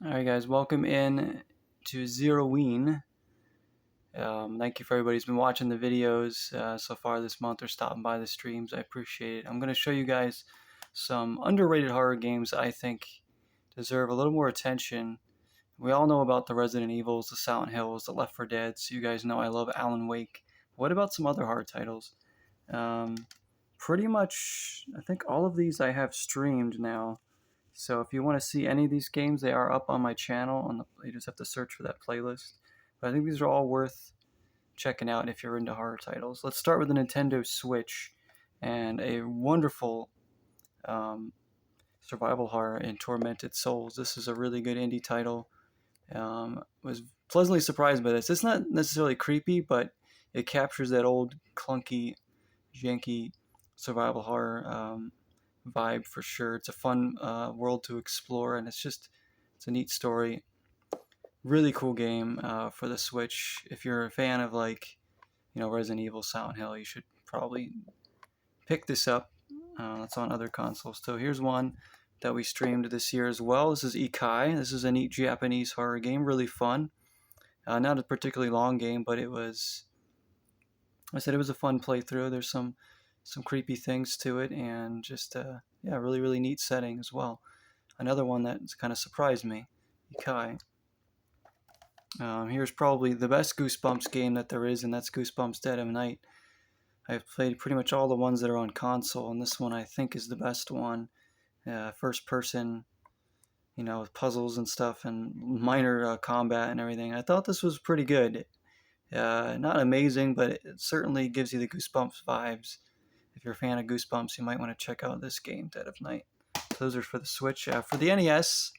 Alright guys, welcome in to Zeroween. Thank you for everybody who's been watching the videos so far this month or stopping by the streams. I appreciate it. I'm going to show you guys some underrated horror games I think deserve a little more attention. We all know about the Resident Evils, the Silent Hills, the Left 4 Dead, so you guys know I love Alan Wake. What about some other horror titles? Pretty much, I think all of these I have streamed now. So if you want to see any of these games, they are up on my channel. You just have to search for that playlist. But I think these are all worth checking out if you're into horror titles. Let's start with the Nintendo Switch and a wonderful survival horror in Tormented Souls. This is a really good indie title. Was pleasantly surprised by this. It's not necessarily creepy, but it captures that old clunky, janky survival horror vibe for sure. It's a fun world to explore, and it's a neat story. Really cool game for the Switch. If you're a fan of Resident Evil, Silent Hill, you should probably pick this up. It's on other consoles too. Here's one that we streamed this year as well. This is Ikai. This is a neat Japanese horror game, really fun. Not a particularly long game, but it was a fun playthrough. There's some creepy things to it, and just really really neat setting as well. Another one that kind of surprised me, Ikai. Here's probably the best Goosebumps game that there is, and that's Goosebumps Dead of Night. I've played pretty much all the ones that are on console, and this one I think is the best one. First person, with puzzles and stuff and minor combat and everything. I thought this was pretty good. Not amazing, but it certainly gives you the Goosebumps vibes. If you're a fan of Goosebumps, you might want to check out this game, Dead of Night. Those are for the Switch. For the NES,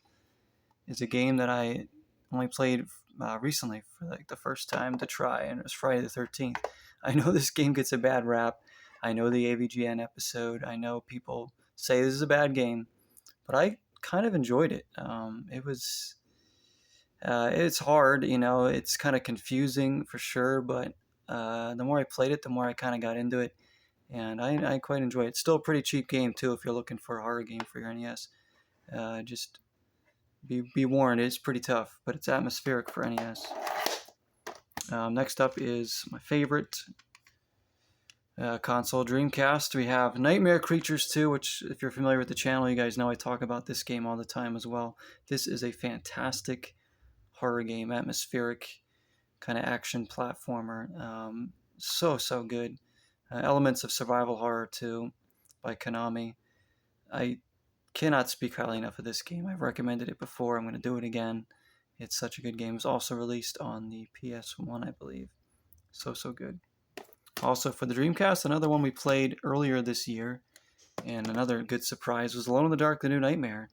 is a game that I only played recently for the first time to try, and it was Friday the 13th. I know this game gets a bad rap. I know the AVGN episode. I know people say this is a bad game, but I kind of enjoyed it. It's hard, it's kind of confusing for sure, but the more I played it, the more I kind of got into it, and I quite enjoy it. It's still a pretty cheap game too if you're looking for a horror game for your NES. Just be warned, it's pretty tough, but it's atmospheric for NES. Next up is my favorite console, Dreamcast. We have Nightmare Creatures 2, which if you're familiar with the channel, you guys know I talk about this game all the time as well. This is a fantastic horror game, atmospheric kind of action platformer. So good. Elements of survival horror too, by Konami. I cannot speak highly enough of this game. I've recommended it before. I'm going to do it again. It's such a good game. It was also released on the PS1, I believe. So good. Also for the Dreamcast, another one we played earlier this year, and another good surprise was Alone in the Dark: The New Nightmare.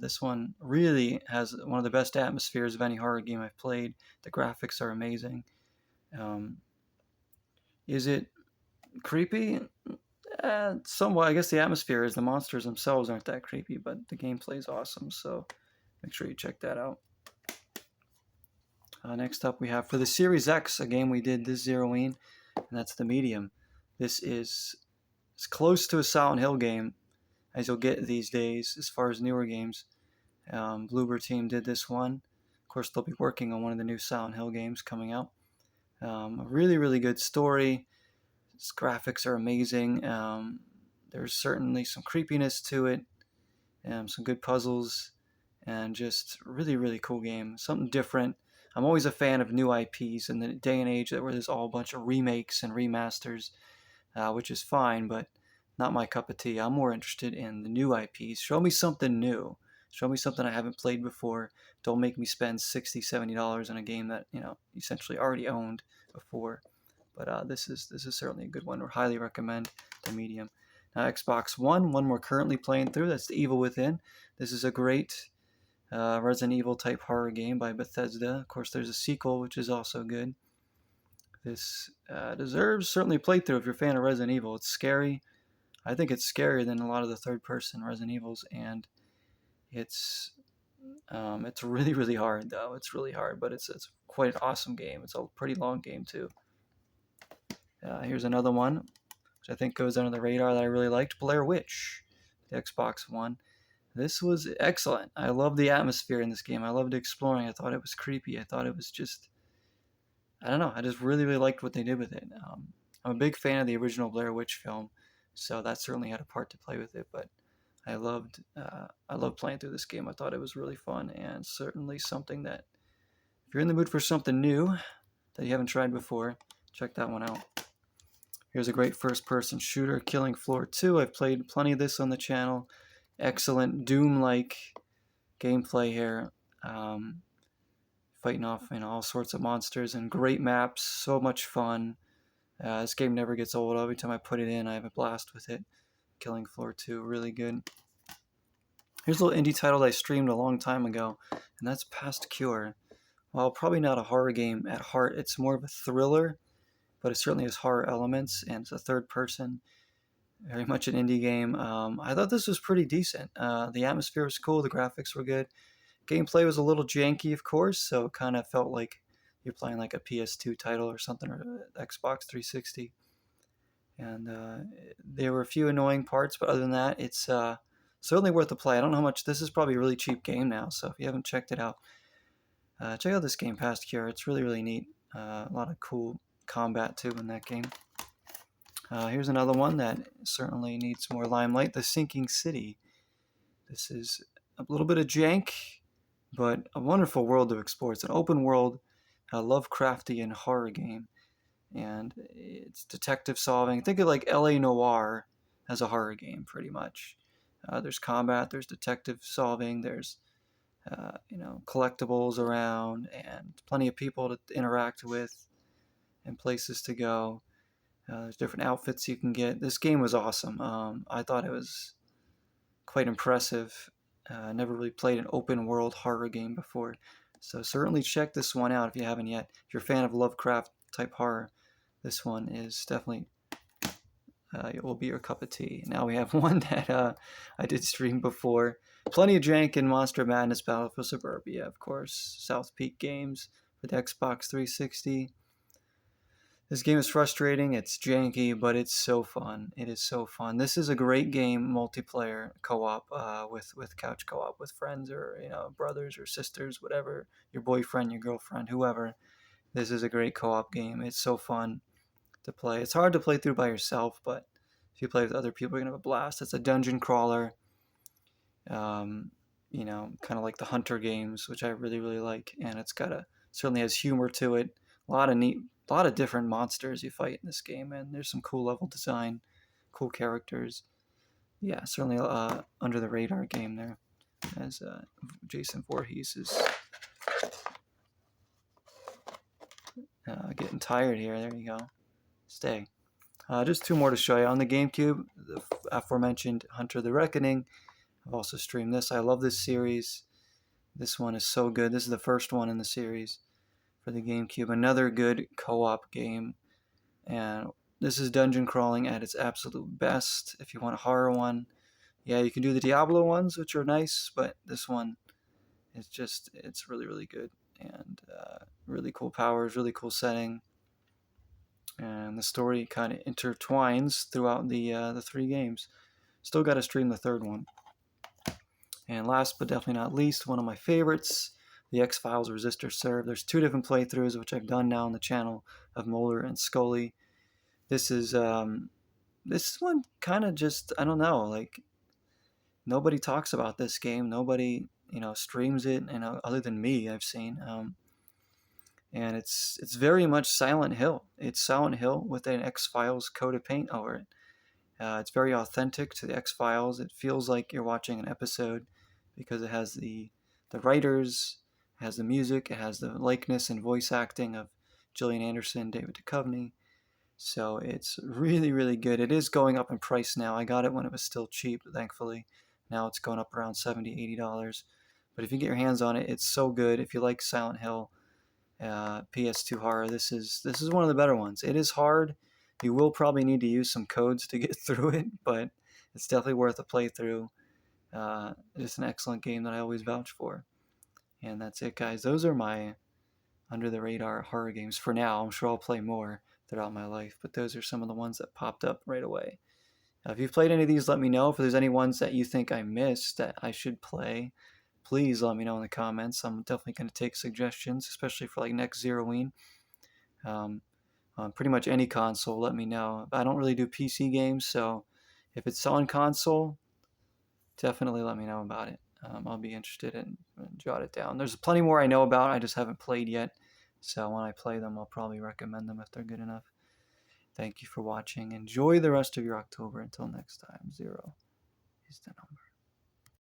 This one really has one of the best atmospheres of any horror game I've played. The graphics are amazing. Is it creepy? Somewhat. I guess the atmosphere is. The monsters themselves aren't that creepy, but the gameplay is awesome, so make sure you check that out. Next up we have for the Series X, a game we did this Zeroween, and that's The Medium. This is as close to a Silent Hill game as you'll get these days as far as newer games. Bloober Team did this one. Of course, they'll be working on one of the new Silent Hill games coming out. A really, really good story. Its graphics are amazing. There's certainly some creepiness to it, some good puzzles, and just really, really cool game. Something different. I'm always a fan of new IPs in the day and age where there's all a bunch of remakes and remasters, which is fine, but not my cup of tea. I'm more interested in the new IPs. Show me something new. Show me something I haven't played before. Don't make me spend $60, $70 on a game that essentially already owned before. But this is certainly a good one. I highly recommend The Medium. Now, Xbox One we're currently playing through. That's The Evil Within. This is a great Resident Evil type horror game by Bethesda. Of course, there's a sequel, which is also good. This deserves certainly playthrough if you're a fan of Resident Evil. It's scary. I think it's scarier than a lot of the third-person Resident Evils, and it's really, really hard, though. It's really hard, but it's quite an awesome game. It's a pretty long game, too. Here's another one, which I think goes under the radar that I really liked, Blair Witch, the Xbox One. This was excellent. I loved the atmosphere in this game. I loved exploring. I thought it was creepy. I thought it was just, I don't know. I just really, really liked what they did with it. I'm a big fan of the original Blair Witch film, so that certainly had a part to play with it. But I loved playing through this game. I thought it was really fun and certainly something that if you're in the mood for something new that you haven't tried before, check that one out. Here's a great first-person shooter, Killing Floor 2. I've played plenty of this on the channel. Excellent Doom-like gameplay here. Fighting off all sorts of monsters and great maps. So much fun. This game never gets old. Every time I put it in, I have a blast with it. Killing Floor 2, really good. Here's a little indie title that I streamed a long time ago, and that's Past Cure. While probably not a horror game at heart, it's more of a thriller, but it certainly has horror elements, and it's a third person. Very much an indie game. I thought this was pretty decent. The atmosphere was cool, the graphics were good. Gameplay was a little janky, of course, so it kind of felt like you're playing like a PS2 title or something, or Xbox 360. And there were a few annoying parts, but other than that, it's certainly worth the play. I don't know how much. This is probably a really cheap game now, so if you haven't checked it out, check out this game, Past Cure. It's really, really neat. A lot of cool combat, too, in that game. Here's another one that certainly needs more limelight, The Sinking City. This is a little bit of jank, but a wonderful world to explore. It's an open world, Lovecraftian horror game, and it's detective solving. Think of like L.A. Noire as a horror game, pretty much. There's combat, there's detective solving, there's collectibles around, and plenty of people to interact with, and places to go. There's different outfits you can get. This game was awesome. I thought it was quite impressive. Never really played an open world horror game before. So certainly check this one out if you haven't yet. If you're a fan of Lovecraft type horror, this one is definitely it will be your cup of tea. Now we have one that I did stream before. Plenty of jank in Monster Madness Battle for Suburbia, of course. South Peak Games for the Xbox 360. This game is frustrating, it's janky, but it's so fun. It is so fun. This is a great game, multiplayer co-op, with couch co-op with friends or brothers or sisters, whatever, your boyfriend, your girlfriend, whoever. This is a great co-op game. It's so fun to play. It's hard to play through by yourself, but if you play with other people, you're gonna have a blast. It's a dungeon crawler, kind of like the Hunter games, which I really, really like, and it's certainly has humor to it. A lot of different monsters you fight in this game, and there's some cool level design, cool characters. Yeah, certainly under the radar game there, as Jason Voorhees is getting tired here. There you go. Stay. Just two more to show you. On the GameCube, the aforementioned Hunter the Reckoning. I've also streamed this. I love this series. This one is so good. This is the first one in the series for the GameCube. Another good co-op game. And this is dungeon crawling at its absolute best. If you want a horror one, yeah, you can do the Diablo ones, which are nice, but this one is it's really, really good. And really cool powers, really cool setting. And the story kind of intertwines throughout the three games. Still got to stream the third one. And last but definitely not least, one of my favorites, the X-Files Resistor Serve. There's two different playthroughs, which I've done now on the channel, of Mulder and Scully. This one kind of just, I don't know, like, nobody talks about this game. Nobody, streams it, other than me, I've seen. And it's very much Silent Hill. It's Silent Hill with an X-Files coat of paint over it. It's very authentic to the X-Files. It feels like you're watching an episode because it has the writers, it has the music, it has the likeness and voice acting of Gillian Anderson, David Duchovny. So it's really, really good. It is going up in price now. I got it when it was still cheap, thankfully. Now it's going up around $70, $80. But if you get your hands on it, it's so good. If you like Silent Hill, PS2 horror, this is one of the better ones. It is hard. You will probably need to use some codes to get through it, but it's definitely worth a playthrough. It's an excellent game that I always vouch for. And that's it, guys. Those are my under the radar horror games for now. I'm sure I'll play more throughout my life, but those are some of the ones that popped up right away. If you've played any of these, let me know. If there's any ones that you think I missed that I should play, please let me know in the comments. I'm definitely going to take suggestions, especially for like next Zeroween. On pretty much any console, let me know. I don't really do PC games, so if it's on console, definitely let me know about it. I'll be interested in jot it down. There's plenty more I know about. I just haven't played yet, so when I play them, I'll probably recommend them if they're good enough. Thank you for watching. Enjoy the rest of your October. Until next time, 0 is the number.